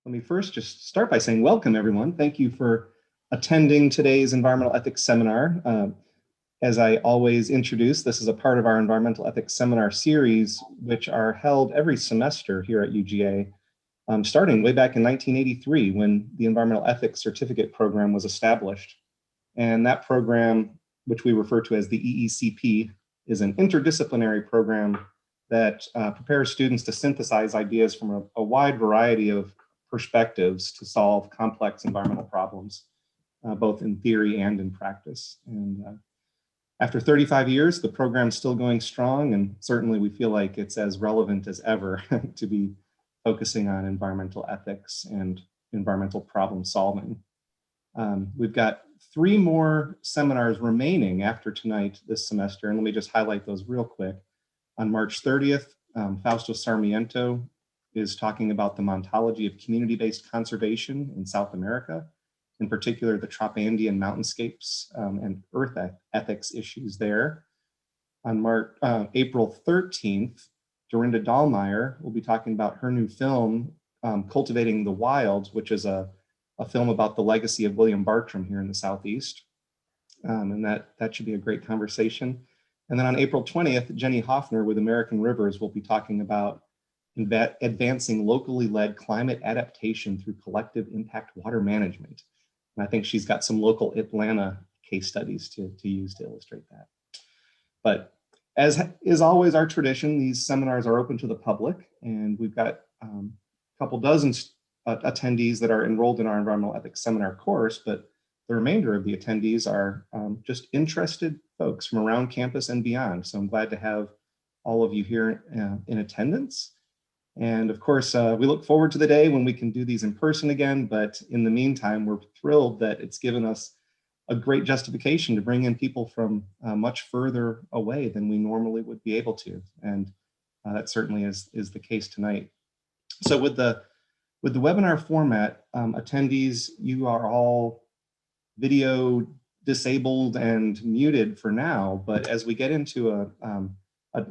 Let me first just start by saying welcome, everyone. Thank you for attending today's environmental ethics seminar. As I always introduce, this is a part of our environmental ethics seminar series, which are held every semester here at UGA, starting way back in 1983 when the Environmental Ethics Certificate Program was established. And that program, which we refer to as the EECP, is an interdisciplinary program that prepares students to synthesize ideas from a wide variety of perspectives to solve complex environmental problems, both in theory and in practice. And after 35 years, the program's still going strong, and certainly we feel like it's as relevant as ever to be focusing on environmental ethics and environmental problem solving. We've got 3 more seminars remaining after tonight this semester, and let me just highlight those real quick. On March 30th, Fausto Sarmiento is talking about the ontology of community-based conservation in South America, in particular the Tropandian mountainscapes and earth ethics issues there. On April 13th, Dorinda Dahlmeyer will be talking about her new film, Cultivating the Wild, which is a film about the legacy of William Bartram here in the Southeast. And that should be a great conversation. And then on April 20th, Jenny Hoffner with American Rivers will be talking about advancing locally led climate adaptation through collective impact water management. And I think she's got some local Atlanta case studies to use to illustrate that. But as is always our tradition, these seminars are open to the public, and we've got a couple dozen attendees that are enrolled in our environmental ethics seminar course, but the remainder of the attendees are just interested folks from around campus and beyond. So I'm glad to have all of you here in attendance. And of course, we look forward to the day when we can do these in person again, but in the meantime, we're thrilled that it's given us a great justification to bring in people from much further away than we normally would be able to. And that certainly is the case tonight. So with the webinar format, attendees, you are all video disabled and muted for now, but as we get into an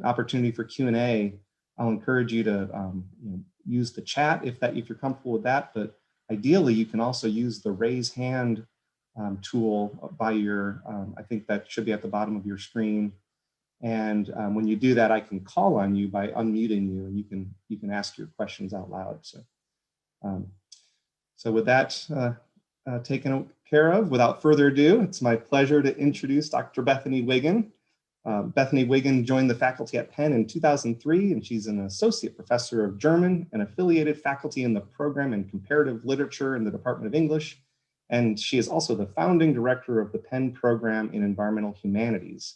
opportunity for Q&A, I'll encourage you to use the chat if you're comfortable with that, but ideally you can also use the raise hand tool by your, I think that should be at the bottom of your screen. And when you do that, I can call on you by unmuting you, and you can ask your questions out loud. So with that taken care of, without further ado, it's my pleasure to introduce Dr. Bethany Wiggin. Bethany Wiggin joined the faculty at Penn in 2003, and she's an associate professor of German and affiliated faculty in the program in comparative literature in the Department of English. And she is also the founding director of the Penn program in environmental humanities.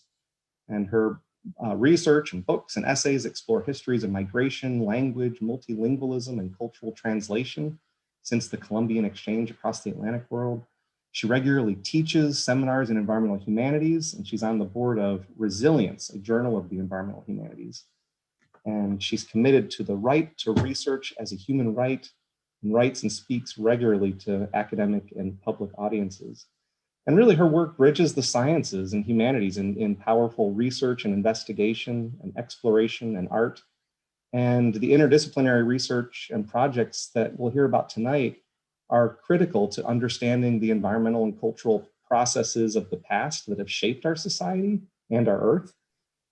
And her research and books and essays explore histories of migration, language, multilingualism, and cultural translation since the Columbian exchange across the Atlantic world. She regularly teaches seminars in environmental humanities, and she's on the board of Resilience, a journal of the environmental humanities. And she's committed to the right to research as a human right, and writes and speaks regularly to academic and public audiences. And really her work bridges the sciences and humanities in powerful research and investigation and exploration and art. And the interdisciplinary research and projects that we'll hear about tonight are critical to understanding the environmental and cultural processes of the past that have shaped our society and our Earth,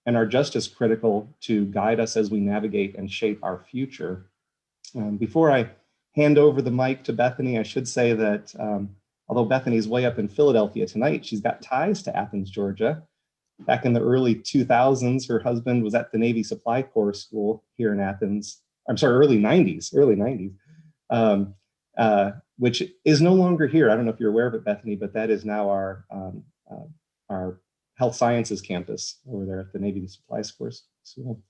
and are just as critical to guide us as we navigate and shape our future. Before I hand over the mic to Bethany, I should say that although Bethany's way up in Philadelphia tonight, she's got ties to Athens, Georgia. Back in the early 2000s, her husband was at the Navy Supply Corps School here in Athens. I'm sorry, early 90s. Which is no longer here. I don't know if you're aware of it, Bethany, but that is now our health sciences campus over there at the Navy Supply Corps School.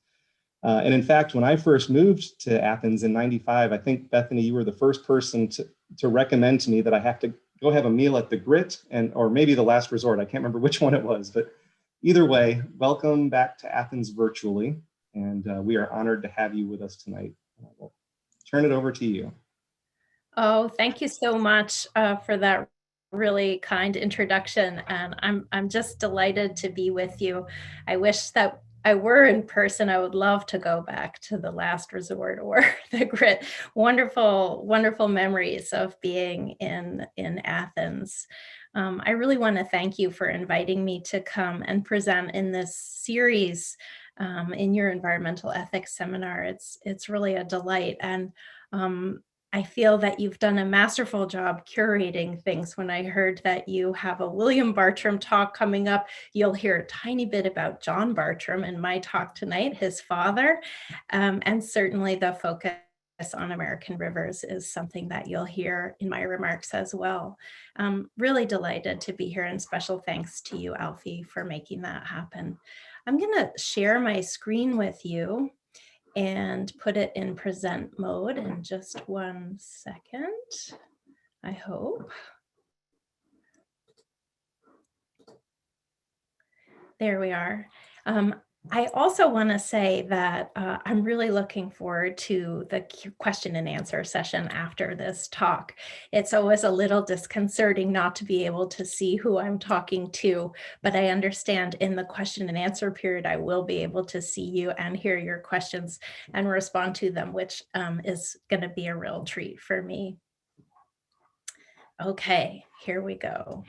And in fact, when I first moved to Athens in '95, I think, Bethany, you were the first person to recommend to me that I have to go have a meal at the Grit, or maybe the Last Resort. I can't remember which one it was, but either way, welcome back to Athens virtually. And we are honored to have you with us tonight. We'll turn it over to you. Oh, thank you so much for that really kind introduction. And I'm just delighted to be with you. I wish that I were in person, I would love to go back to the last resort or the grit. Wonderful, wonderful memories of being in Athens. I really want to thank you for inviting me to come and present in this series in your environmental ethics seminar. It's really a delight, and I feel that you've done a masterful job curating things. When I heard that you have a William Bartram talk coming up, you'll hear a tiny bit about John Bartram in my talk tonight, his father, and certainly the focus on American rivers is something that you'll hear in my remarks as well. Really delighted to be here, and special thanks to you, Alfie, for making that happen. I'm going to share my screen with you and put it in present mode in just 1 second, I hope. There we are. I also want to say that I'm really looking forward to the question and answer session after this talk. It's always a little disconcerting not to be able to see who I'm talking to, but I understand in the question and answer period, I will be able to see you and hear your questions and respond to them, which is going to be a real treat for me. Okay, here we go.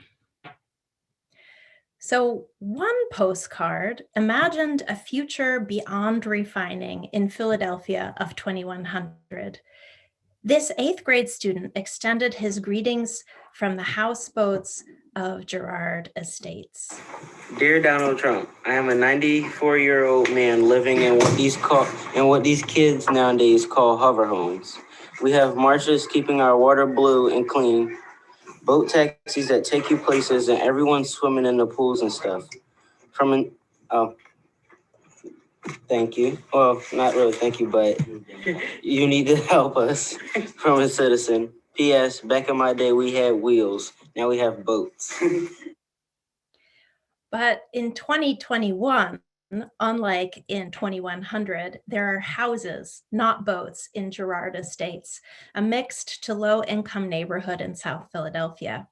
So one postcard imagined a future beyond refining in Philadelphia of 2100. This 8th grade student extended his greetings from the houseboats of Girard Estates. Dear Donald Trump, I am a 94-year-old man living in what these kids nowadays call hover homes. We have marshes keeping our water blue and clean, boat taxis that take you places, and everyone swimming in the pools and stuff. Thank you. Well, not really thank you, but you need to help us. From a citizen. P.S. Back in my day, we had wheels. Now we have boats. But in 2021, unlike in 2100, there are houses, not boats, in Girard Estates, a mixed to low-income neighborhood in South Philadelphia.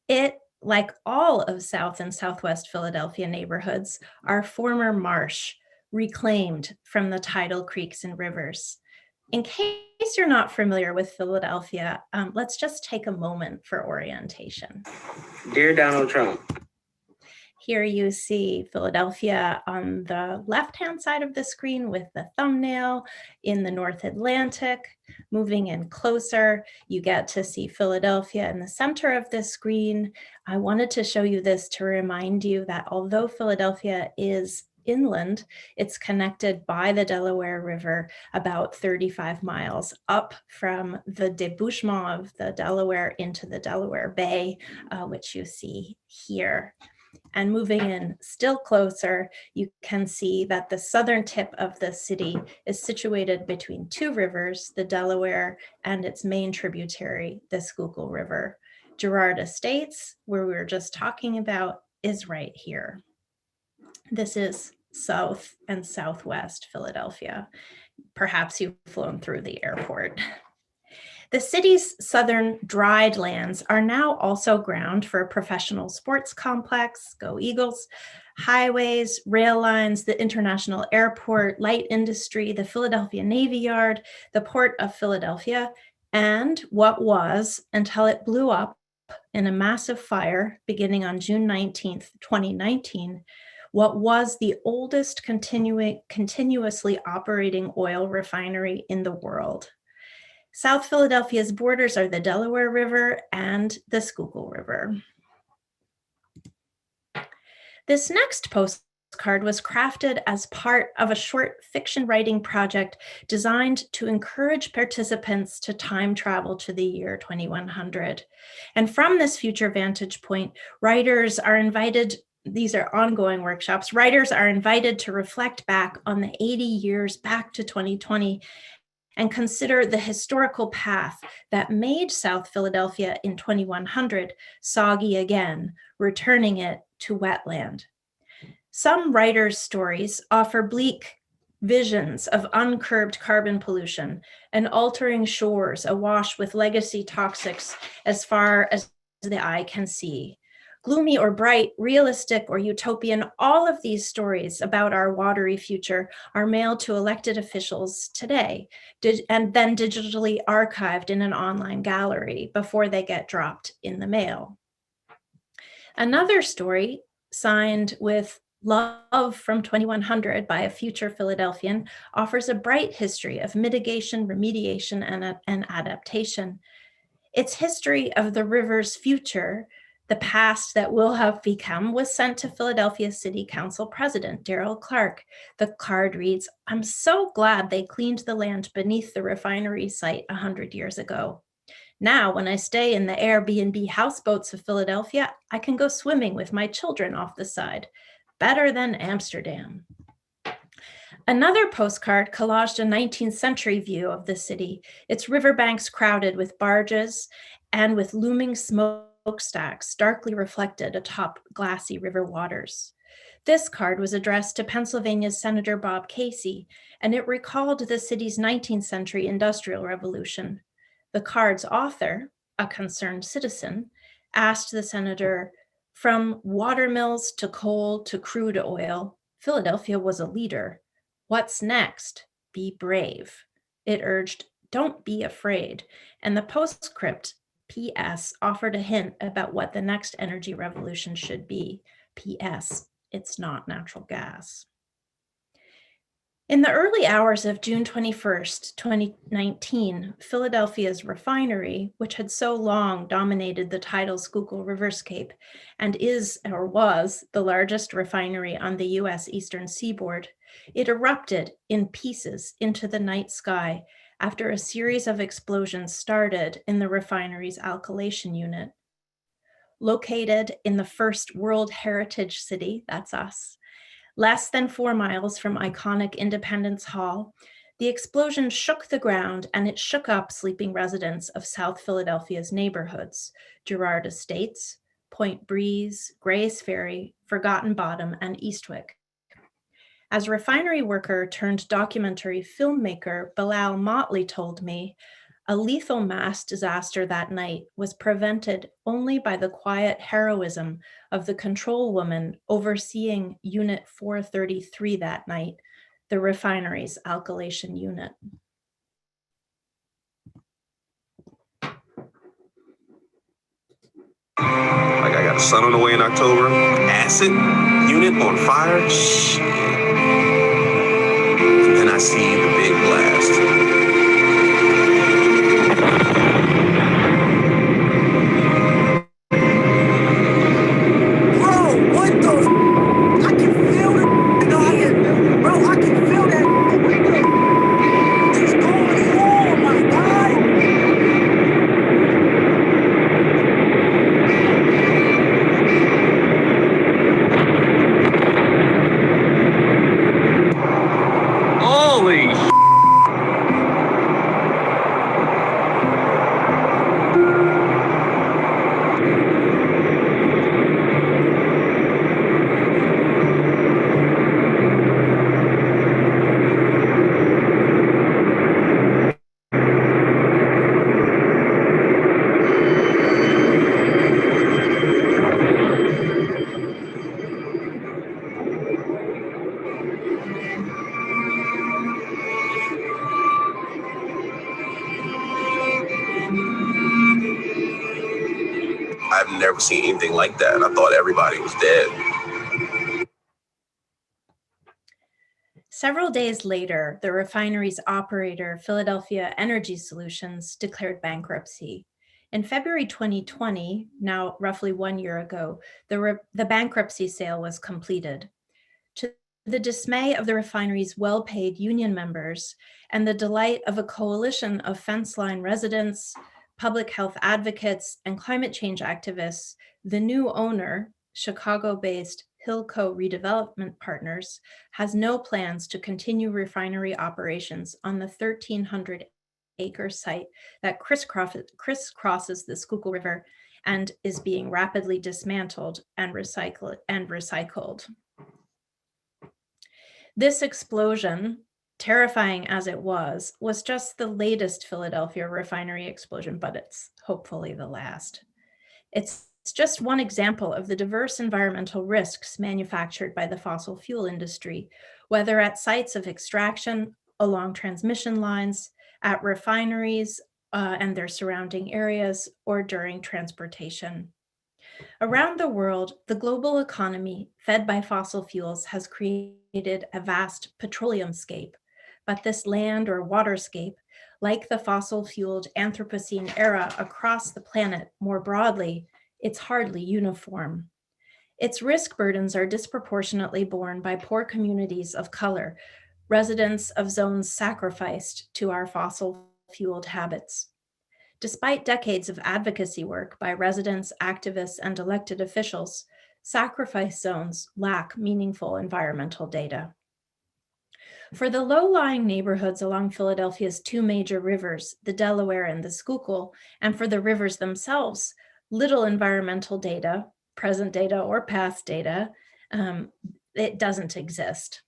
It, like all of South and Southwest Philadelphia neighborhoods, are former marsh, reclaimed from the tidal creeks and rivers. In case you're not familiar with Philadelphia, let's just take a moment for orientation. Dear Donald Trump. Here you see Philadelphia on the left-hand side of the screen with the thumbnail in the North Atlantic. Moving in closer, you get to see Philadelphia in the center of the screen. I wanted to show you this to remind you that although Philadelphia is inland, it's connected by the Delaware River about 35 miles up from the debouchement of the Delaware into the Delaware Bay, which you see here. And moving in still closer, you can see that the southern tip of the city is situated between 2 rivers, the Delaware and its main tributary, the Schuylkill River. Girard Estates, where we were just talking about, is right here. This is South and Southwest Philadelphia. Perhaps you've flown through the airport. The city's southern dried lands are now also ground for a professional sports complex, go Eagles, highways, rail lines, the international airport, light industry, the Philadelphia Navy Yard, the Port of Philadelphia, and what was, until it blew up in a massive fire beginning on June 19th, 2019, what was the oldest continuously operating oil refinery in the world. South Philadelphia's borders are the Delaware River and the Schuylkill River. This next postcard was crafted as part of a short fiction writing project designed to encourage participants to time travel to the year 2100. And from this future vantage point, writers are invited. These are ongoing workshops. Writers are invited to reflect back on the 80 years back to 2020 and consider the historical path that made South Philadelphia in 2100 soggy again, returning it to wetland. Some writers' stories offer bleak visions of uncurbed carbon pollution and altering shores awash with legacy toxics as far as the eye can see. Gloomy or bright, realistic or utopian, all of these stories about our watery future are mailed to elected officials today, and then digitally archived in an online gallery before they get dropped in the mail. Another story, signed with Love from 2100 by a future Philadelphian, offers a bright history of mitigation, remediation, and adaptation. Its history of the river's future, the past that will have become, was sent to Philadelphia City Council President Darrell Clark. The card reads, "I'm so glad they cleaned the land beneath the refinery site 100 years ago. Now, when I stay in the Airbnb houseboats of Philadelphia, I can go swimming with my children off the side. Better than Amsterdam." Another postcard collaged a 19th century view of the city, its riverbanks crowded with barges and with looming smokestacks darkly reflected atop glassy river waters. This card was addressed to Pennsylvania's Senator Bob Casey, and it recalled the city's 19th century industrial revolution. The card's author, a concerned citizen, asked the senator, "From watermills to coal to crude oil, Philadelphia was a leader. What's next? Be brave." It urged, "Don't be afraid." And the postscript, PS, offered a hint about what the next energy revolution should be. PS, it's not natural gas. In the early hours of June 21st, 2019, Philadelphia's Refinery, which had so long dominated the tidal Schuylkill Riverscape and is or was the largest refinery on the US eastern seaboard, it erupted in pieces into the night sky after a series of explosions started in the refinery's alkylation unit. Located in the first World Heritage City, that's us, less than 4 miles from iconic Independence Hall, the explosion shook the ground and it shook up sleeping residents of South Philadelphia's neighborhoods, Girard Estates, Point Breeze, Gray's Ferry, Forgotten Bottom, and Eastwick. As refinery worker turned documentary filmmaker Bilal Motley told me, a lethal mass disaster that night was prevented only by the quiet heroism of the control woman overseeing Unit 433 that night, the refinery's alkylation unit. Like, I got a son on the way in October, acid, unit on fire, shit. And then I see the big blast. I've never seen anything like that. I thought everybody was dead. Several days later, the refinery's operator, Philadelphia Energy Solutions, declared bankruptcy. In February 2020, now roughly 1 year ago, the bankruptcy sale was completed. To the dismay of the refinery's well-paid union members and the delight of a coalition of fence line residents, public health advocates, and climate change activists, the new owner, Chicago-based Hillco Redevelopment Partners, has no plans to continue refinery operations on the 1,300-acre site that crisscrosses the Schuylkill River and is being rapidly dismantled and recycled. This explosion, terrifying as it was just the latest Philadelphia refinery explosion, but it's hopefully the last. It's just one example of the diverse environmental risks manufactured by the fossil fuel industry, whether at sites of extraction, along transmission lines, at refineries and their surrounding areas, or during transportation. Around the world, the global economy fed by fossil fuels has created a vast petroleumscape, but this land or waterscape, like the fossil-fueled Anthropocene era across the planet more broadly, it's hardly uniform. Its risk burdens are disproportionately borne by poor communities of color, residents of zones sacrificed to our fossil-fueled habits. Despite decades of advocacy work by residents, activists, and elected officials, sacrifice zones lack meaningful environmental data. For the low-lying neighborhoods along Philadelphia's two major rivers, the Delaware and the Schuylkill, and for the rivers themselves, little environmental data, present data or past data, it doesn't exist.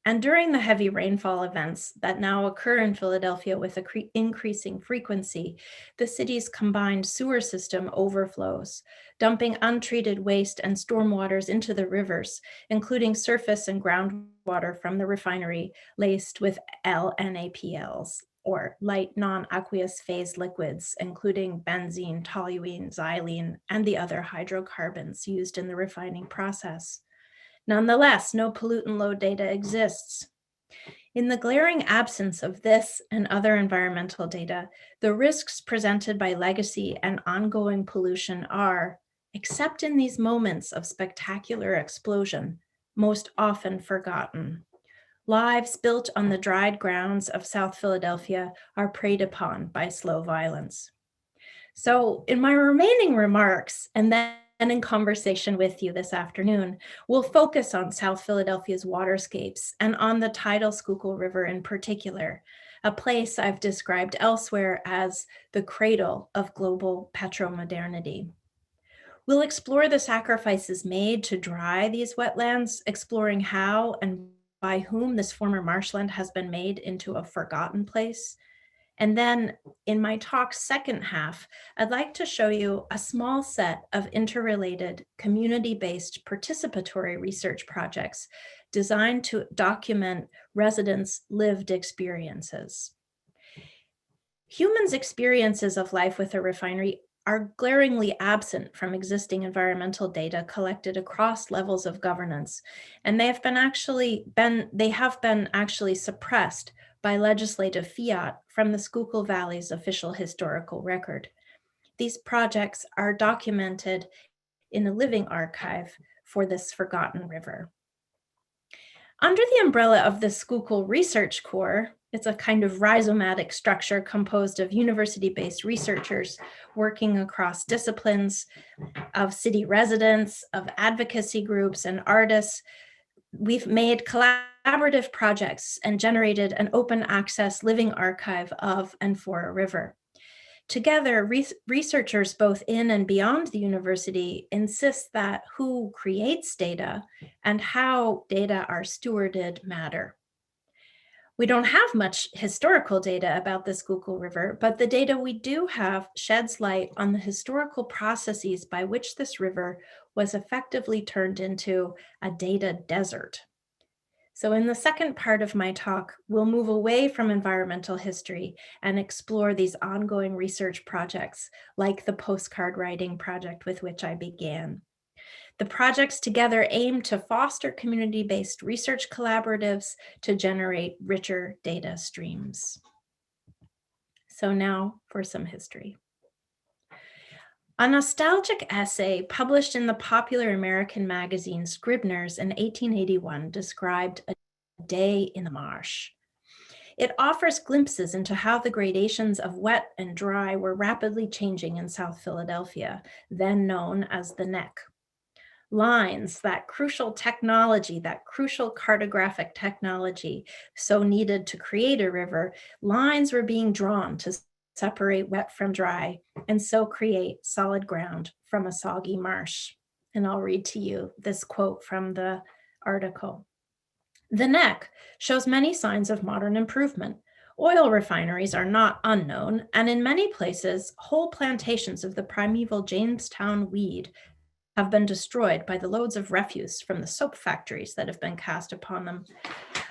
And during the heavy rainfall events that now occur in Philadelphia with increasing frequency, the city's combined sewer system overflows, dumping untreated waste and stormwaters into the rivers, including surface and groundwater from the refinery laced with LNAPLs, or light non-aqueous phase liquids, including benzene, toluene, xylene, and the other hydrocarbons used in the refining process. Nonetheless, no pollutant load data exists. In the glaring absence of this and other environmental data, the risks presented by legacy and ongoing pollution are, except in these moments of spectacular explosion, most often forgotten. Lives built on the dried grounds of South Philadelphia are preyed upon by slow violence. So in my remaining remarks, and then in conversation with you this afternoon, we'll focus on South Philadelphia's waterscapes and on the tidal Schuylkill River in particular, a place I've described elsewhere as the cradle of global petromodernity. We'll explore the sacrifices made to dry these wetlands, exploring how and by whom this former marshland has been made into a forgotten place. And then in my talk's second half, I'd like to show you a small set of interrelated community-based participatory research projects designed to document residents' lived experiences. Humans' experiences of life with a refinery are glaringly absent from existing environmental data collected across levels of governance, and they have been actually suppressed by legislative fiat from the Schuylkill Valley's official historical record. These projects are documented in a living archive for this forgotten river. Under the umbrella of the Schuylkill Research Corps, it's a kind of rhizomatic structure composed of university-based researchers working across disciplines, of city residents, of advocacy groups and artists. We've made collaborative projects and generated an open access living archive of and for a river. Together, researchers both in and beyond the university insist that who creates data and how data are stewarded matter. We don't have much historical data about the Schuylkill River, but the data we do have sheds light on the historical processes by which this river was effectively turned into a data desert. So in the second part of my talk, we'll move away from environmental history and explore these ongoing research projects like the Postcard writing project with which I began. The projects together aim to foster community-based research collaboratives to generate richer data streams. So now for some history. A nostalgic essay published in the popular American magazine Scribner's in 1881 described a day in the marsh. It offers glimpses into how the gradations of wet and dry were rapidly changing in South Philadelphia, then known as the Neck. Lines, that crucial technology, that crucial cartographic technology so needed to create a river, lines were being drawn to separate wet from dry and so create solid ground from a soggy marsh. And I'll read to you this quote from the article. The Neck shows many signs of modern improvement. Oil refineries are not unknown, and in many places, whole plantations of the primeval Jamestown weed, have been destroyed by the loads of refuse from the soap factories that have been cast upon them.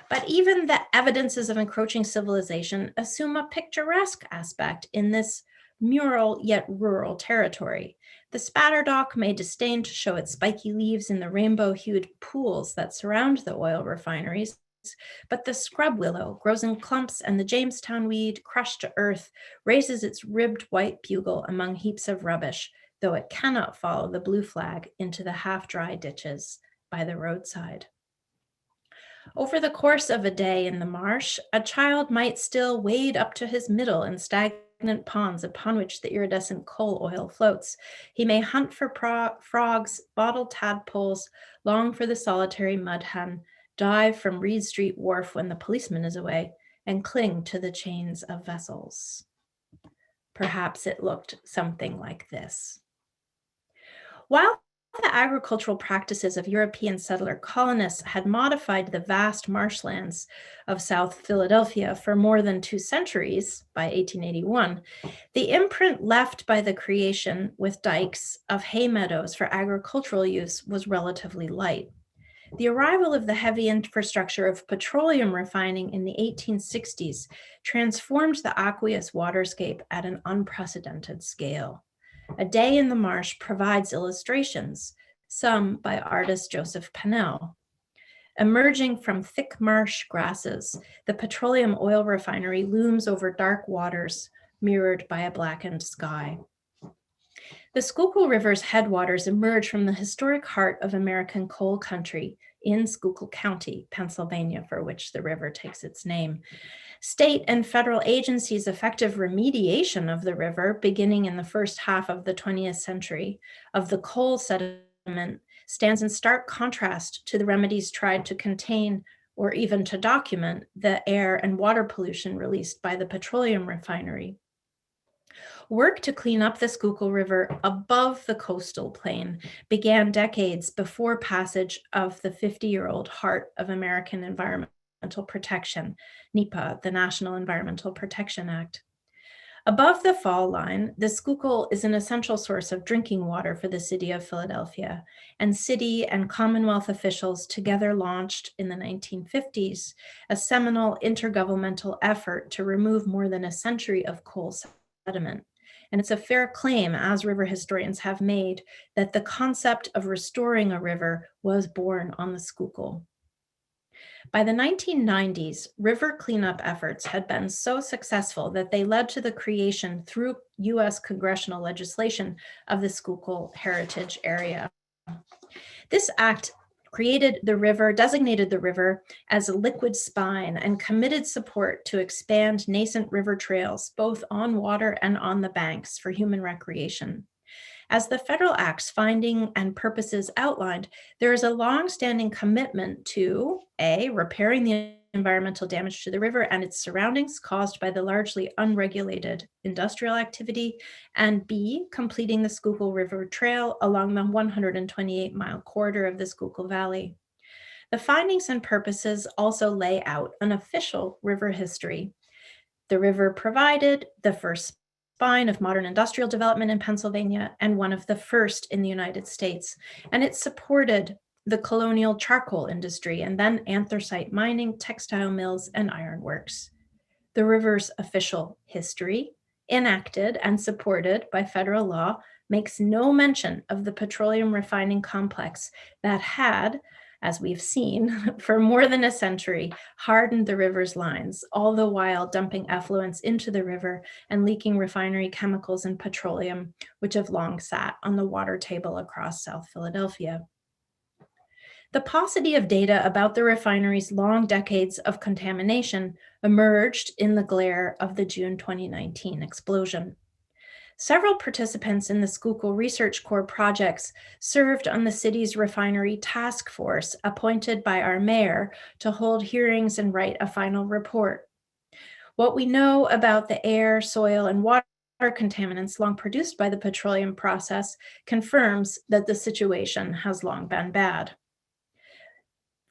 But even the evidences of encroaching civilization assume a picturesque aspect in this mural yet rural territory. The spatterdock may disdain to show its spiky leaves in the rainbow-hued pools that surround the oil refineries, but the scrub willow grows in clumps, and the Jamestown weed, crushed to earth, raises its ribbed white bugle among heaps of rubbish, though it cannot follow the blue flag into the half-dry ditches by the roadside. Over the course of a day in the marsh, a child might still wade up to his middle in stagnant ponds upon which the iridescent coal oil floats. He may hunt for frogs, bottled tadpoles, long for the solitary mud hen, dive from Reed Street Wharf when the policeman is away, and cling to the chains of vessels. Perhaps it looked something like this. While the agricultural practices of European settler colonists had modified the vast marshlands of South Philadelphia for more than 2 centuries, by 1881, the imprint left by the creation with dikes of hay meadows for agricultural use was relatively light. The arrival of the heavy infrastructure of petroleum refining in the 1860s transformed the aqueous waterscape at an unprecedented scale. A Day in the Marsh provides illustrations, some by artist Joseph Pennell. Emerging from thick marsh grasses, the petroleum oil refinery looms over dark waters, mirrored by a blackened sky. The Schuylkill River's headwaters emerge from the historic heart of American coal country in Schuylkill County, Pennsylvania, for which the river takes its name. State and federal agencies' effective remediation of the river, beginning in the first half of the 20th century, of the coal sediment, stands in stark contrast to the remedies tried to contain or even to document the air and water pollution released by the petroleum refinery. Work to clean up the Schuylkill River above the coastal plain began decades before passage of the 50-year-old heart of American environmental protection, NEPA, the National Environmental Protection Act. Above the fall line, the Schuylkill is an essential source of drinking water for the city of Philadelphia, and city and Commonwealth officials together launched in the 1950s a seminal intergovernmental effort to remove more than a century of coal sediment. And it's a fair claim, as river historians have made, that the concept of restoring a river was born on the Schuylkill. By the 1990s, river cleanup efforts had been so successful that they led to the creation through US congressional legislation of the Schuylkill Heritage Area. This act designated the river as a liquid spine and committed support to expand nascent river trails, both on water and on the banks, for human recreation. As the federal act's finding and purposes outlined, there is a long-standing commitment to A, repairing the environmental damage to the river and its surroundings caused by the largely unregulated industrial activity, and B, completing the Schuylkill River Trail along the 128-mile corridor of the Schuylkill Valley. The findings and purposes also lay out an official river history. The river provided the first spine of modern industrial development in Pennsylvania and one of the first in the United States, and it supported the colonial charcoal industry and then anthracite mining, textile mills, and ironworks. The river's official history, enacted and supported by federal law, makes no mention of the petroleum refining complex that had, as we've seen, for more than a century, hardened the river's lines, all the while dumping effluents into the river and leaking refinery chemicals and petroleum, which have long sat on the water table across South Philadelphia. The paucity of data about the refinery's long decades of contamination emerged in the glare of the June 2019 explosion. Several participants in the Schuylkill Research Corps projects served on the city's refinery task force appointed by our mayor to hold hearings and write a final report. What we know about the air, soil, and water contaminants long produced by the petroleum process confirms that the situation has long been bad.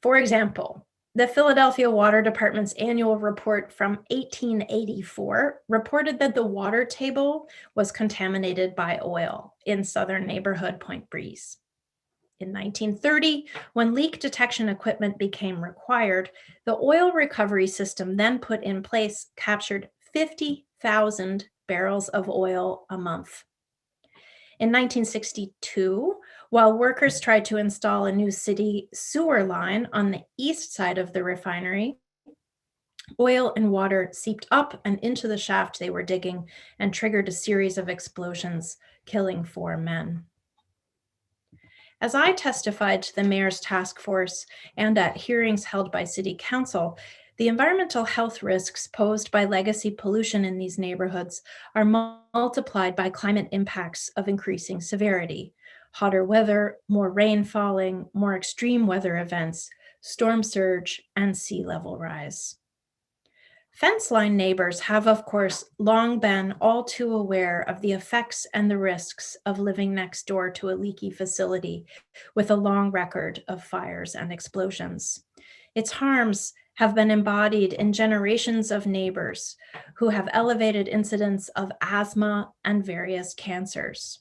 For example, the Philadelphia Water Department's annual report from 1884 reported that the water table was contaminated by oil in southern neighborhood Point Breeze. In 1930, when leak detection equipment became required, the oil recovery system then put in place captured 50,000 barrels of oil a month. In 1962, while workers tried to install a new city sewer line on the east side of the refinery, oil and water seeped up and into the shaft they were digging and triggered a series of explosions, killing 4 men. As I testified to the mayor's task force and at hearings held by City Council, the environmental health risks posed by legacy pollution in these neighborhoods are multiplied by climate impacts of increasing severity: hotter weather, more rain falling, more extreme weather events, storm surge, and sea level rise. Fence line neighbors have, of course, long been all too aware of the effects and the risks of living next door to a leaky facility with a long record of fires and explosions. Its harms have been embodied in generations of neighbors who have elevated incidence of asthma and various cancers.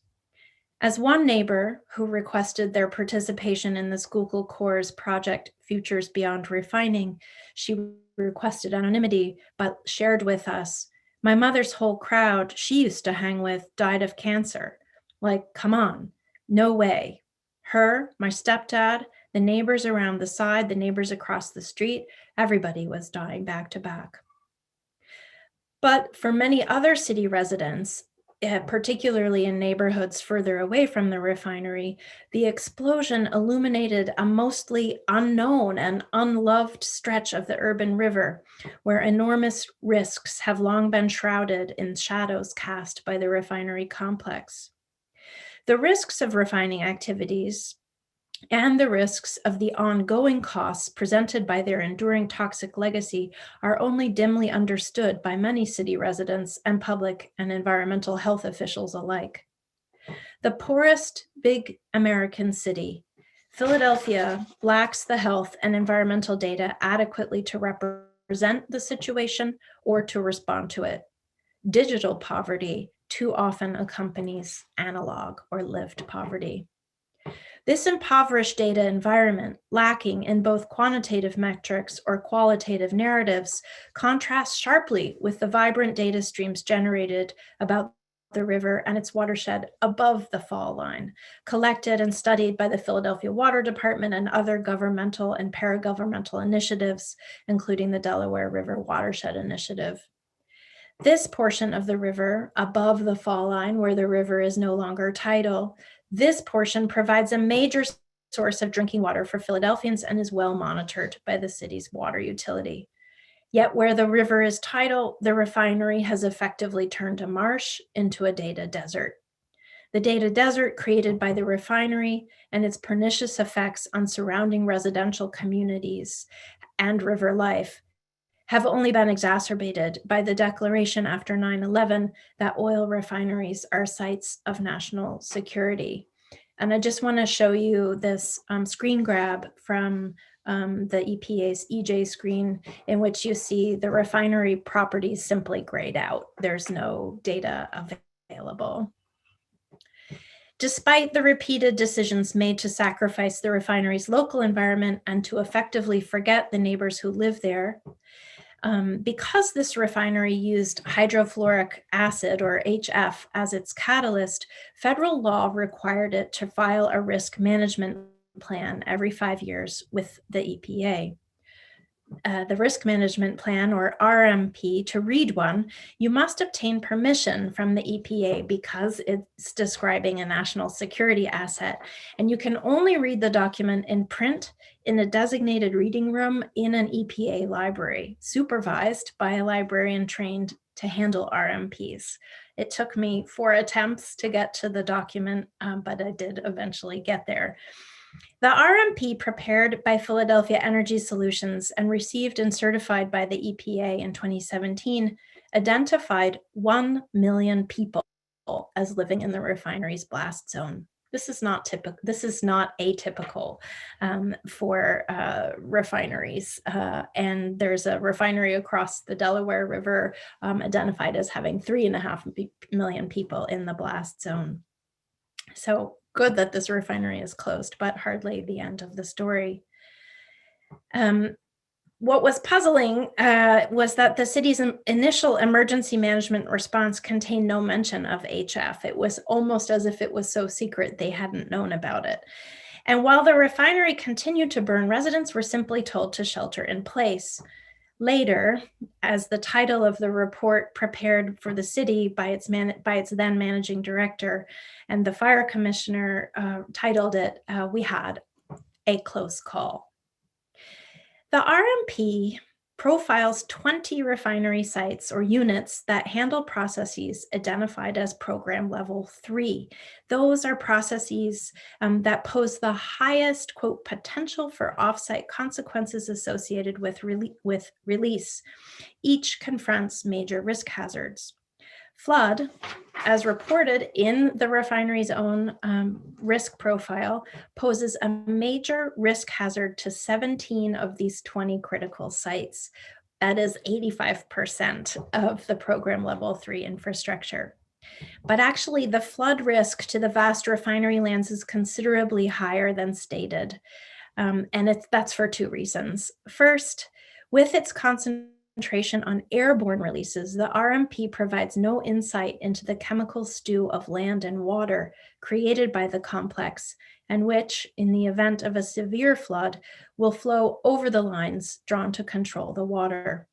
As one neighbor who requested their participation in the Schuylkill Corps' project Futures Beyond Refining, she requested anonymity, but shared with us, "My mother's whole crowd she used to hang with died of cancer." Like, come on, no way. Her, my stepdad, the neighbors around the side, the neighbors across the street, everybody was dying back to back. But for many other city residents, particularly in neighborhoods further away from the refinery, the explosion illuminated a mostly unknown and unloved stretch of the urban river, where enormous risks have long been shrouded in shadows cast by the refinery complex. The risks of refining activities and the risks of the ongoing costs presented by their enduring toxic legacy are only dimly understood by many city residents and public and environmental health officials alike. The poorest big American city, Philadelphia, lacks the health and environmental data adequately to represent the situation or to respond to it. Digital poverty too often accompanies analog or lived poverty. This impoverished data environment, lacking in both quantitative metrics or qualitative narratives, contrasts sharply with the vibrant data streams generated about the river and its watershed above the fall line, collected and studied by the Philadelphia Water Department and other governmental and paragovernmental initiatives, including the Delaware River Watershed Initiative. This portion of the river above the fall line, where the river is no longer tidal, this portion provides a major source of drinking water for Philadelphians and is well monitored by the city's water utility. Yet where the river is tidal, the refinery has effectively turned a marsh into a data desert. The data desert created by the refinery and its pernicious effects on surrounding residential communities and river life have only been exacerbated by the declaration after 9/11 that oil refineries are sites of national security. And I just want to show you this screen grab from the EPA's EJ screen, in which you see the refinery properties simply grayed out. There's no data available. Despite the repeated decisions made to sacrifice the refinery's local environment and to effectively forget the neighbors who live there, because this refinery used hydrofluoric acid, or HF, as its catalyst, federal law required it to file a risk management plan every 5 years with the EPA. The risk management plan, or RMP, to read one, you must obtain permission from the EPA because it's describing a national security asset. And you can only read the document in print in a designated reading room in an EPA library, supervised by a librarian trained to handle RMPs. It took me 4 attempts to get to the document, but I did eventually get there. The RMP, prepared by Philadelphia Energy Solutions and received and certified by the EPA in 2017, identified 1 million people as living in the refinery's blast zone. This is not typical. This is not atypical for refineries. And there's a refinery across the Delaware River identified as having 3.5 million people in the blast zone. So good that this refinery is closed, but hardly the end of the story. What was puzzling was that the city's initial emergency management response contained no mention of HF. It was almost as if it was so secret they hadn't known about it. And while the refinery continued to burn, residents were simply told to shelter in place. Later, as the title of the report prepared for the city by its then managing director and the fire commissioner titled it, "We had a close call." The RMP profiles 20 refinery sites or units that handle processes identified as program level 3. Those are processes that pose the highest, quote, potential for offsite consequences associated with release. Each confronts major risk hazards. Flood, as reported in the refinery's own risk profile, poses a major risk hazard to 17 of these 20 critical sites. That is 85% of the program level 3 infrastructure. But actually, the flood risk to the vast refinery lands is considerably higher than stated. And that's for 2 reasons. First, with its concentration on airborne releases, the RMP provides no insight into the chemical stew of land and water created by the complex, and which, in the event of a severe flood, will flow over the lines drawn to control the water.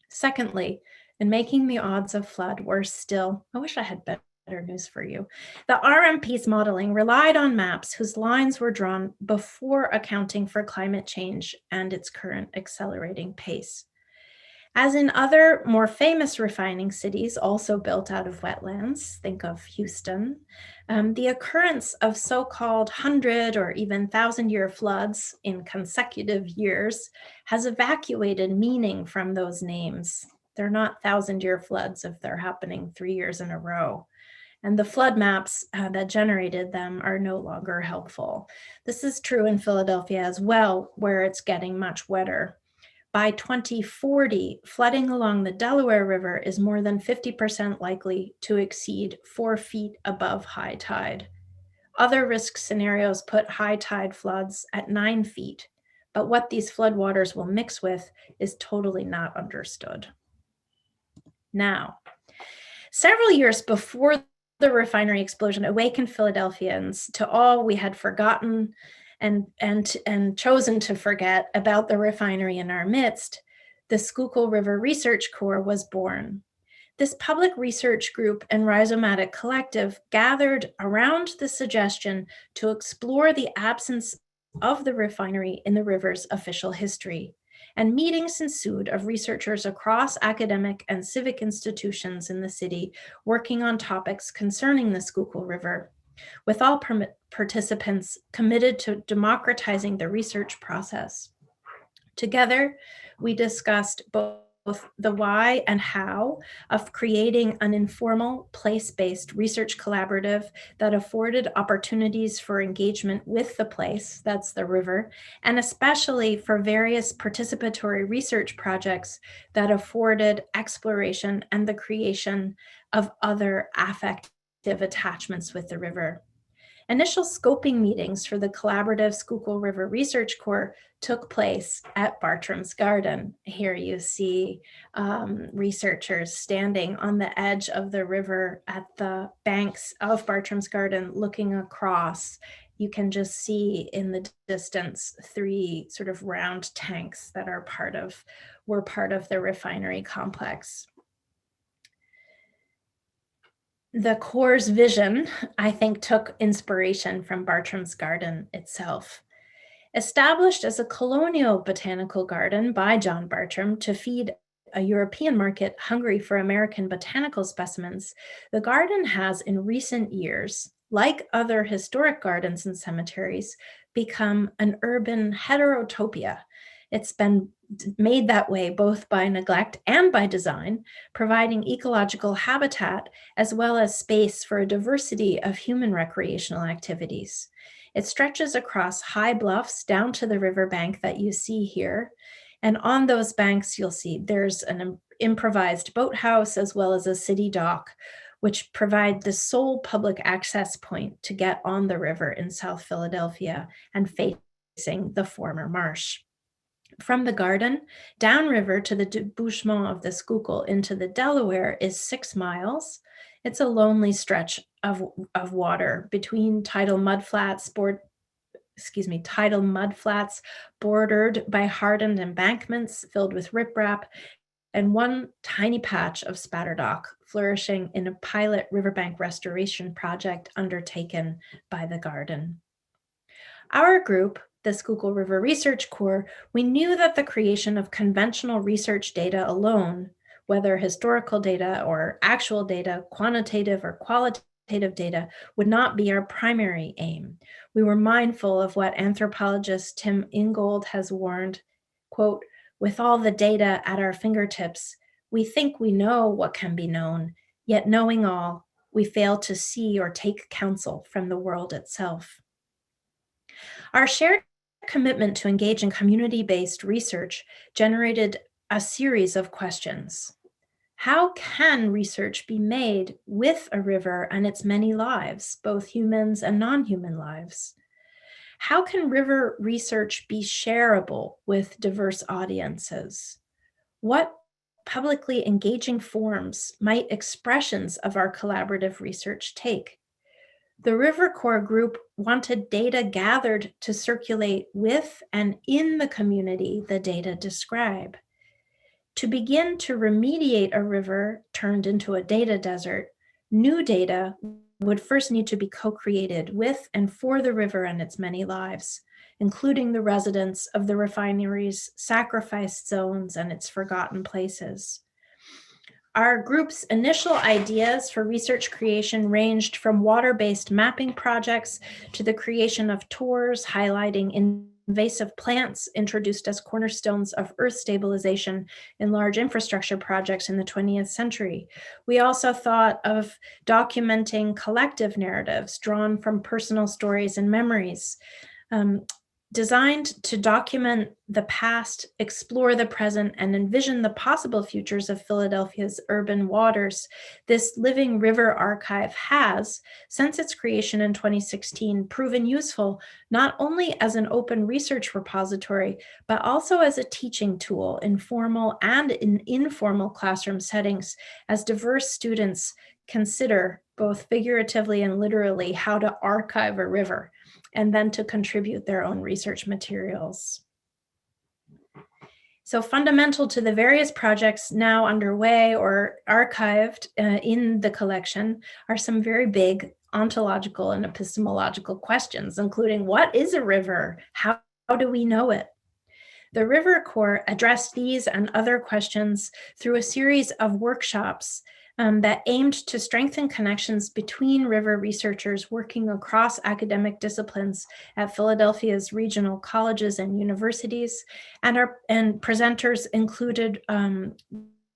Secondly, in making the odds of flood worse still, I wish I had better news for you. The RMP's modeling relied on maps whose lines were drawn before accounting for climate change and its current accelerating pace. As in other more famous refining cities also built out of wetlands, think of Houston, the occurrence of so-called 100 or even 1,000-year floods in consecutive years has evacuated meaning from those names. They're not 1,000-year floods if they're happening 3 years in a row. And the flood maps that generated them are no longer helpful. This is true in Philadelphia as well, where it's getting much wetter. By 2040, flooding along the Delaware River is more than 50% likely to exceed 4 feet above high tide. Other risk scenarios put high tide floods at 9 feet, but what these floodwaters will mix with is totally not understood. Now, several years before the refinery explosion awakened Philadelphians to all we had forgotten and chosen to forget about the refinery in our midst, the Schuylkill River Research Corps was born. This public research group and rhizomatic collective gathered around the suggestion to explore the absence of the refinery in the river's official history. And meetings ensued of researchers across academic and civic institutions in the city working on topics concerning the Schuylkill River, with all participants committed to democratizing the research process. Together, we discussed both the why and how of creating an informal, place-based research collaborative that afforded opportunities for engagement with the place, that's the river, and especially for various participatory research projects that afforded exploration and the creation of other affective attachments with the river. Initial scoping meetings for the collaborative Schuylkill River Research Corps took place at Bartram's Garden. Here you see researchers standing on the edge of the river at the banks of Bartram's Garden looking across. You can just see in the distance 3 sort of round tanks that were part of the refinery complex. The Corps' vision, I think, took inspiration from Bartram's Garden itself. Established as a colonial botanical garden by John Bartram to feed a European market hungry for American botanical specimens, the garden has in recent years, like other historic gardens and cemeteries, become an urban heterotopia. It's been made that way both by neglect and by design, providing ecological habitat as well as space for a diversity of human recreational activities. It stretches across high bluffs down to the riverbank that you see here. And on those banks, you'll see there's an improvised boathouse as well as a city dock which provide the sole public access point to get on the river in South Philadelphia and facing the former marsh. From the Garden, downriver to the debouchement of the Schuylkill into the Delaware is 6 miles. It's a lonely stretch of water between tidal mudflats bordered by hardened embankments filled with riprap, and one tiny patch of spatterdock flourishing in a pilot riverbank restoration project undertaken by the Garden. Our group, the Schuylkill River Research Corps, we knew that the creation of conventional research data alone, whether historical data or actual data, quantitative or qualitative data, would not be our primary aim. We were mindful of what anthropologist Tim Ingold has warned, quote, "With all the data at our fingertips, we think we know what can be known, yet knowing all, we fail to see or take counsel from the world itself." Our shared commitment to engage in community-based research generated a series of questions. How can research be made with a river and its many lives, both humans and non-human lives? How can river research be shareable with diverse audiences? What publicly engaging forms might expressions of our collaborative research take? The River Corps group wanted data gathered to circulate with and in the community the data describe. To begin to remediate a river turned into a data desert, new data would first need to be co-created with and for the river and its many lives, including the residents of the refinery's sacrificed zones and its forgotten places. Our group's initial ideas for research creation ranged from water-based mapping projects to the creation of tours highlighting invasive plants introduced as cornerstones of earth stabilization in large infrastructure projects in the 20th century. We also thought of documenting collective narratives drawn from personal stories and memories, designed to document the past, explore the present, and envision the possible futures of Philadelphia's urban waters. This living river archive has, since its creation in 2016, proven useful not only as an open research repository, but also as a teaching tool in formal and in informal classroom settings as diverse students consider, both figuratively and literally, how to archive a river, and then to contribute their own research materials. So fundamental to the various projects now underway or archived in the collection are some very big ontological and epistemological questions, including what is a river? How do we know it? The River Corps addressed these and other questions through a series of workshops that aimed to strengthen connections between river researchers working across academic disciplines at Philadelphia's regional colleges and universities, and presenters included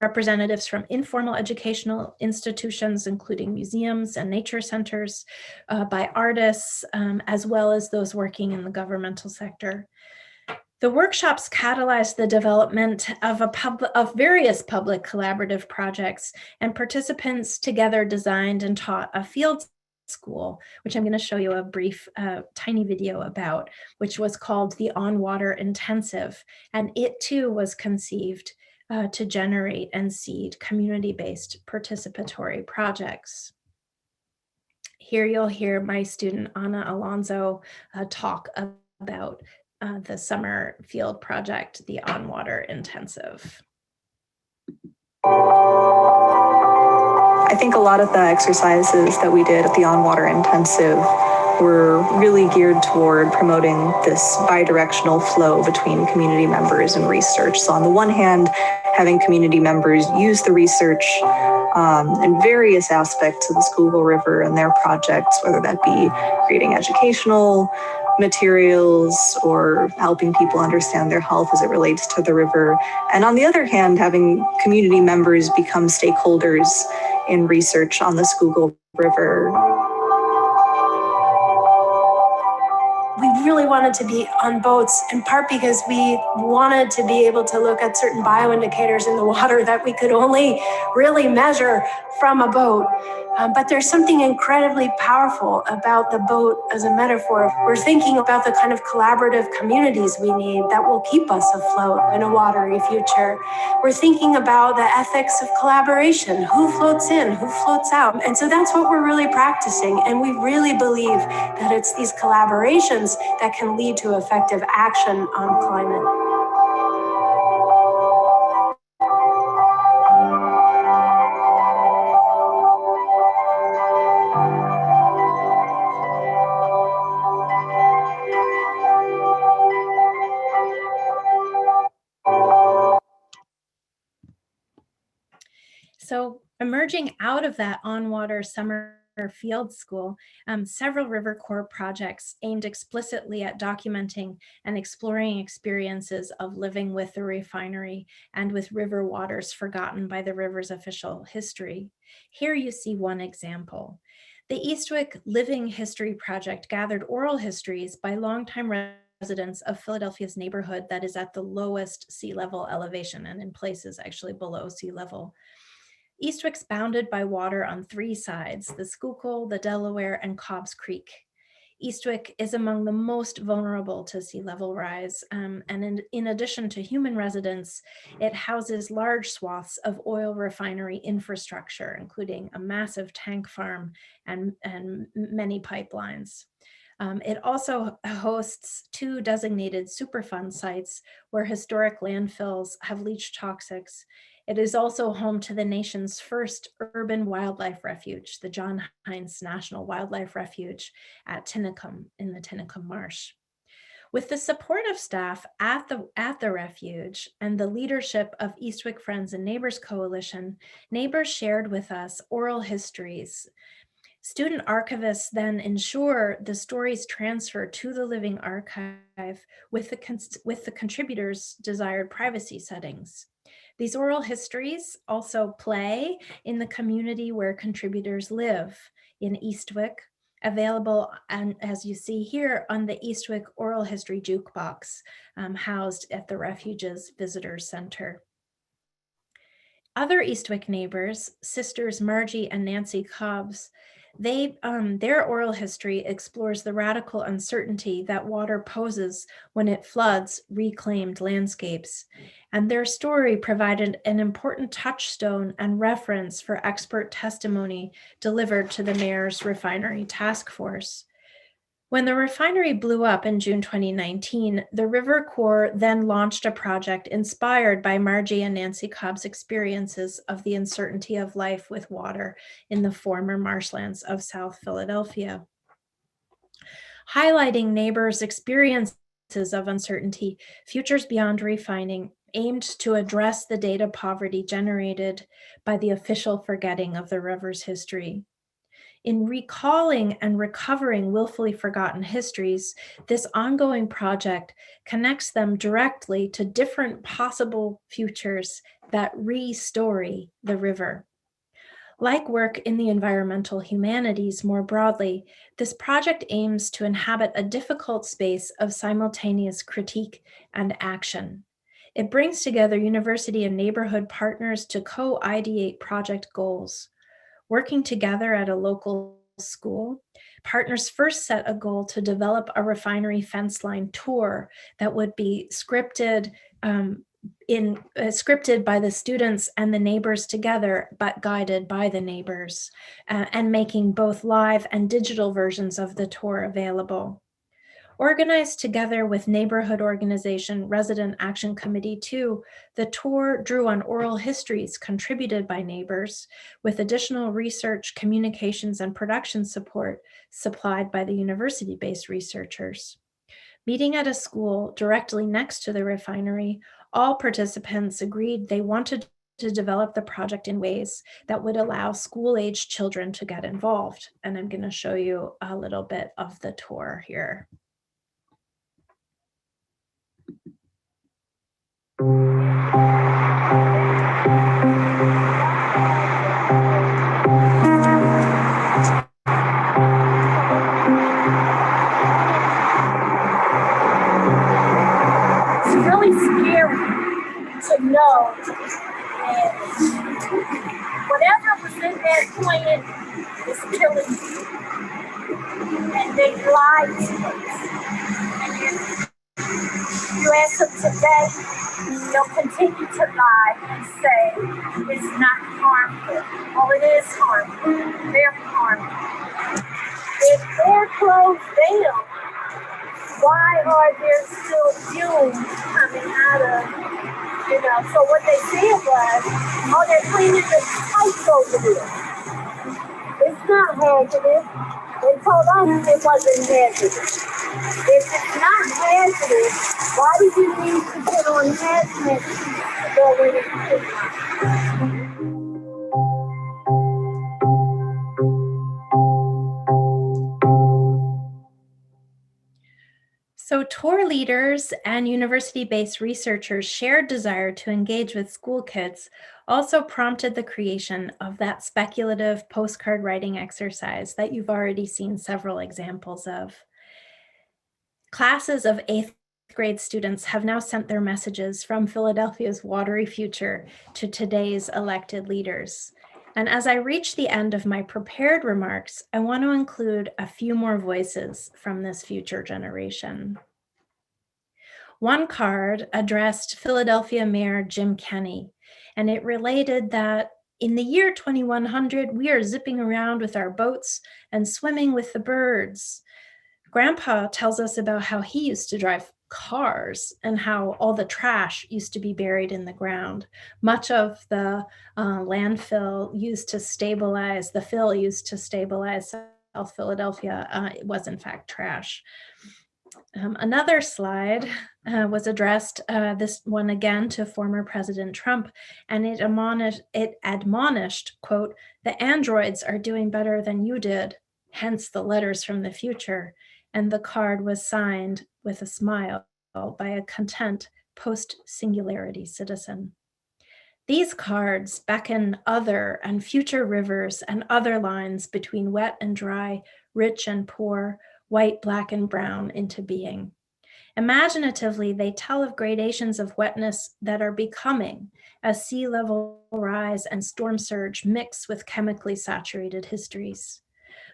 representatives from informal educational institutions, including museums and nature centers, by artists, as well as those working in the governmental sector. The workshops catalyzed the development of various public collaborative projects, and participants together designed and taught a field school, which I'm going to show you a brief, tiny video about, which was called the On Water Intensive. And it too was conceived to generate and seed community-based participatory projects. Here you'll hear my student Ana Alonso talk about the summer field project, the On Water Intensive. I think a lot of the exercises that we did at the On Water Intensive were really geared toward promoting this bi-directional flow between community members and research. So on the one hand, having community members use the research in various aspects of the Schuylkill River and their projects, whether that be creating educational materials or helping people understand their health as it relates to the river. And on the other hand, having community members become stakeholders in research on the Schuylkill River. We really wanted to be on boats, in part because we wanted to be able to look at certain bioindicators in the water that we could only really measure from a boat. But there's something incredibly powerful about the boat as a metaphor. We're thinking about the kind of collaborative communities we need that will keep us afloat in a watery future. We're thinking about the ethics of collaboration. Who floats in, who floats out? And so that's what we're really practicing. And we really believe that it's these collaborations that can lead to effective action on climate. So emerging out of that on-water summer field school, several River Corps projects aimed explicitly at documenting and exploring experiences of living with the refinery and with river waters forgotten by the river's official history. Here you see one example. The Eastwick Living History Project gathered oral histories by longtime residents of Philadelphia's neighborhood that is at the lowest sea level elevation and in places actually below sea level. Eastwick's bounded by water on three sides, the Schuylkill, the Delaware, and Cobb's Creek. Eastwick is among the most vulnerable to sea level rise, and in addition to human residents, it houses large swaths of oil refinery infrastructure, including a massive tank farm and many pipelines. It also hosts 2 designated Superfund sites where historic landfills have leached toxics. It is also home to the nation's first urban wildlife refuge, the John Hines National Wildlife Refuge at Tinicum in the Tinicum Marsh. With the support of staff at the refuge and the leadership of Eastwick Friends and Neighbors Coalition, neighbors shared with us oral histories. Student archivists then ensure the stories transfer to the living archive with the contributors' desired privacy settings. These oral histories also play in the community where contributors live in Eastwick, available, and as you see here, on the Eastwick Oral History Jukebox, housed at the Refuge's Visitor Center. Other Eastwick neighbors, sisters Margie and Nancy Cobbs, their oral history explores the radical uncertainty that water poses when it floods reclaimed landscapes. And their story provided an important touchstone and reference for expert testimony delivered to the mayor's refinery task force. When the refinery blew up in June 2019, the River Corps then launched a project inspired by Margie and Nancy Cobb's experiences of the uncertainty of life with water in the former marshlands of South Philadelphia. Highlighting neighbors' experiences of uncertainty, Futures Beyond Refining aimed to address the data poverty generated by the official forgetting of the river's history. In recalling and recovering willfully forgotten histories, this ongoing project connects them directly to different possible futures that re-story the river. Like work in the environmental humanities more broadly, this project aims to inhabit a difficult space of simultaneous critique and action. It brings together university and neighborhood partners to co-ideate project goals. Working together at a local school, partners first set a goal to develop a refinery fence line tour that would be scripted by the students and the neighbors together, but guided by the neighbors, and making both live and digital versions of the tour available. Organized together with neighborhood organization Resident Action Committee 2, the tour drew on oral histories contributed by neighbors with additional research, communications, and production support supplied by the university-based researchers. Meeting at a school directly next to the refinery, all participants agreed they wanted to develop the project in ways that would allow school-aged children to get involved. And I'm going to show you a little bit of the tour here. It's really scary to know that whatever was in that plant it, they'll continue to lie and say it's not harmful. Oh, it is harmful, very harmful. If they're closed down, why are there still fumes coming out of, so what they said was, oh, they're cleaning the pipes over there. It's not hazardous. They told us it wasn't hazardous. If it's not hazardous, why do you need to put on hazmat suits to go in and clean? So tour leaders and university-based researchers' shared desire to engage with school kids also prompted the creation of that speculative postcard writing exercise that you've already seen several examples of. Classes of 8th grade students have now sent their messages from Philadelphia's watery future to today's elected leaders. And as I reach the end of my prepared remarks, I want to include a few more voices from this future generation. One card addressed Philadelphia Mayor Jim Kenney, and it related that in the year 2100, we are zipping around with our boats and swimming with the birds. Grandpa tells us about how he used to drive cars and how all the trash used to be buried in the ground. Much of the landfill used to stabilize, the fill used to stabilize South Philadelphia, it was in fact trash. Another slide was addressed, this one again to former President Trump, and it admonished, quote, "The androids are doing better than you did, hence the letters from the future." And the card was signed with a smile by a content post-singularity citizen. These cards beckon other and future rivers and other lines between wet and dry, rich and poor, white, black, and brown into being. Imaginatively, they tell of gradations of wetness that are becoming as sea level rise and storm surge mix with chemically saturated histories.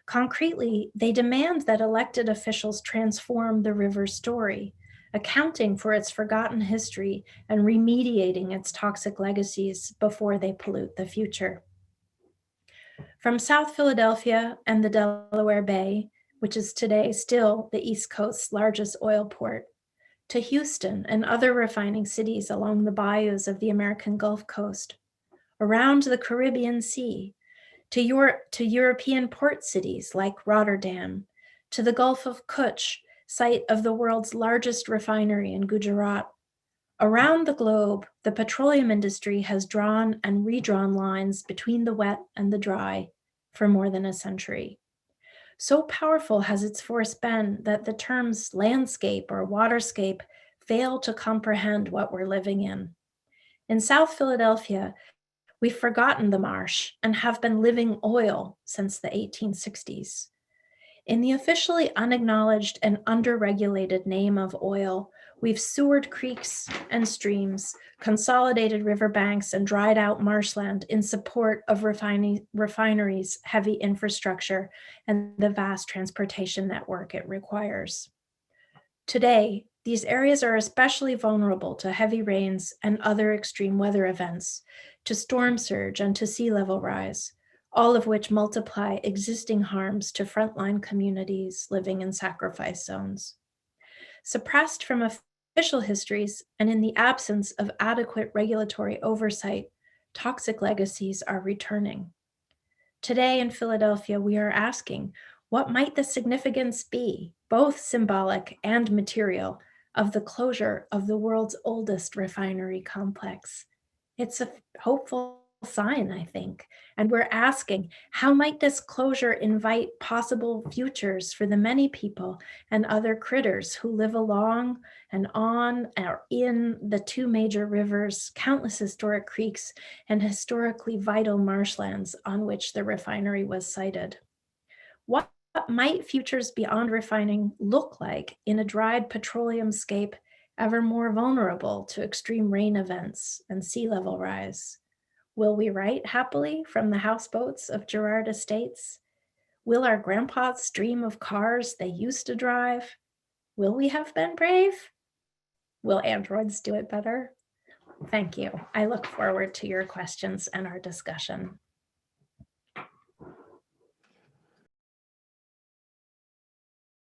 Concretely, they demand that elected officials transform the river's story, accounting for its forgotten history and remediating its toxic legacies before they pollute the future. From South Philadelphia and the Delaware Bay, which is today still the East Coast's largest oil port, to Houston and other refining cities along the bayous of the American Gulf Coast, around the Caribbean Sea, to European port cities like Rotterdam, to the Gulf of Kutch, site of the world's largest refinery in Gujarat. Around the globe, the petroleum industry has drawn and redrawn lines between the wet and the dry for more than a century. So powerful has its force been that the terms landscape or waterscape fail to comprehend what we're living in. In South Philadelphia, we've forgotten the marsh and have been living oil since the 1860s. In the officially unacknowledged and underregulated name of oil, we've sewered creeks and streams, consolidated riverbanks, and dried out marshland in support of refineries' heavy infrastructure and the vast transportation network it requires. Today, these areas are especially vulnerable to heavy rains and other extreme weather events, to storm surge and to sea level rise, all of which multiply existing harms to frontline communities living in sacrifice zones. Suppressed from official histories and in the absence of adequate regulatory oversight, toxic legacies are returning. Today in Philadelphia, we are asking, what might the significance be, both symbolic and material, of the closure of the world's oldest refinery complex? It's a hopeful sign, I think. And we're asking, how might this closure invite possible futures for the many people and other critters who live along and on or in the two major rivers, countless historic creeks, and historically vital marshlands on which the refinery was sited? What might futures beyond refining look like in a dried petroleum scape ever more vulnerable to extreme rain events and sea level rise? Will we write happily from the houseboats of Girard Estates? Will our grandpas dream of cars they used to drive? Will we have been brave? Will androids do it better? Thank you. I look forward to your questions and our discussion.